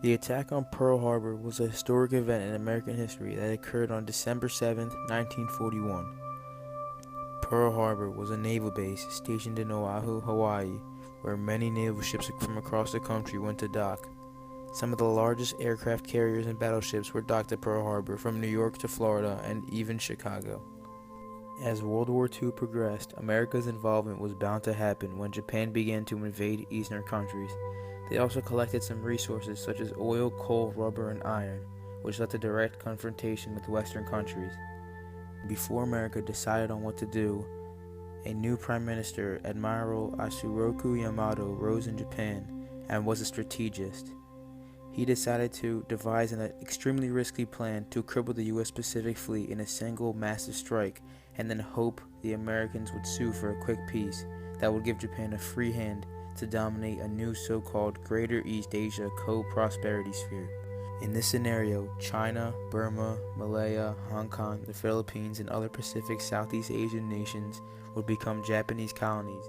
The attack on Pearl Harbor was a historic event in American history that occurred on December 7, 1941. Pearl Harbor was a naval base stationed in Oahu, Hawaii, where many naval ships from across the country went to dock. Some of the largest aircraft carriers and battleships were docked at Pearl Harbor, from New York to Florida and even Chicago. As World War II progressed, America's involvement was bound to happen when Japan began to invade eastern countries. They also collected some resources such as oil, coal, rubber, and iron, which led to direct confrontation with Western countries. Before America decided on what to do, a new Prime Minister, Admiral Isoroku Yamato, rose in Japan and was a strategist. He decided to devise an extremely risky plan to cripple the U.S. Pacific Fleet in a single massive strike, and then hope the Americans would sue for a quick peace that would give Japan a free hand to dominate a new so-called Greater East Asia co-prosperity sphere. In this scenario, China, Burma, Malaya, Hong Kong, the Philippines, and other Pacific Southeast Asian nations would become Japanese colonies.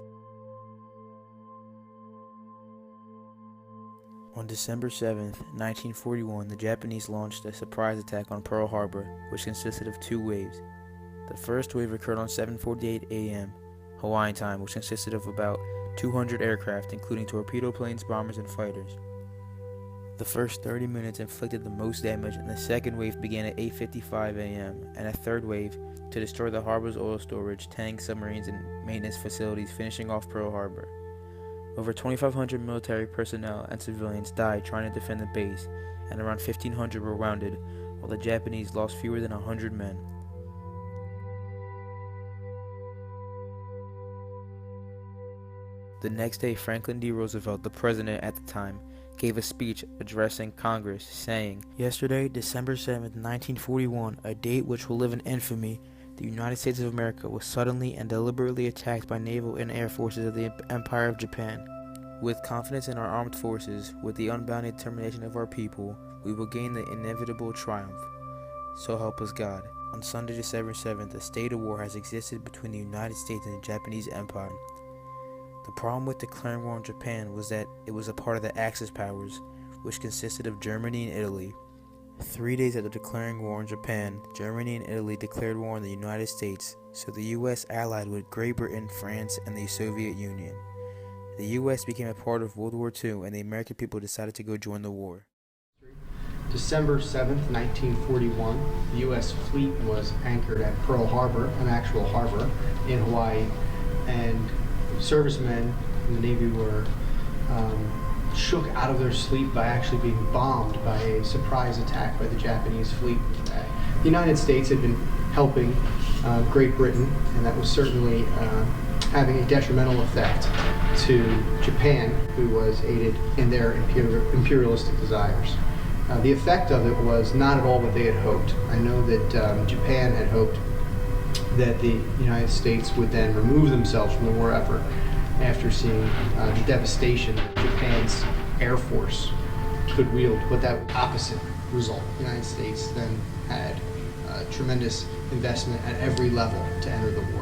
On December 7, 1941, the Japanese launched a surprise attack on Pearl Harbor, which consisted of two waves. The first wave occurred on 7:48 a.m. Hawaiian time, which consisted of about 200 aircraft, including torpedo planes, bombers, and fighters. The first 30 minutes inflicted the most damage, and the second wave began at 8:55 a.m., and a third wave to destroy the harbor's oil storage, tanks, submarines, and maintenance facilities, finishing off Pearl Harbor. Over 2,500 military personnel and civilians died trying to defend the base, and around 1,500 were wounded, while the Japanese lost fewer than 100 men. The next day, Franklin D. Roosevelt, the president at the time, gave a speech addressing Congress, saying, "Yesterday, December 7, 1941, a date which will live in infamy, the United States of America was suddenly and deliberately attacked by naval and air forces of the Empire of Japan. With confidence in our armed forces, with the unbounded determination of our people, we will gain the inevitable triumph. So help us God." On Sunday, December 7th, a state of war has existed between the United States and the Japanese Empire. The problem with declaring war on Japan was that it was a part of the Axis powers, which consisted of Germany and Italy. 3 days after declaring war on Japan, Germany and Italy declared war on the United States, so the U.S. allied with Great Britain, France, and the Soviet Union. The U.S. became a part of World War II, and the American people decided to go join the war. December 7th, 1941, the U.S. fleet was anchored at Pearl Harbor, an actual harbor in Hawaii, and servicemen in the Navy were shook out of their sleep by actually being bombed by a surprise attack by the Japanese fleet. The United States had been helping Great Britain, and that was certainly having a detrimental effect to Japan, who was aided in their imperialistic desires. The effect of it was not at all what they had hoped. I know that Japan had hoped that the United States would then remove themselves from the war effort after seeing the devastation that Japan's Air Force could wield, but that opposite result. The United States then had tremendous investment at every level to enter the war.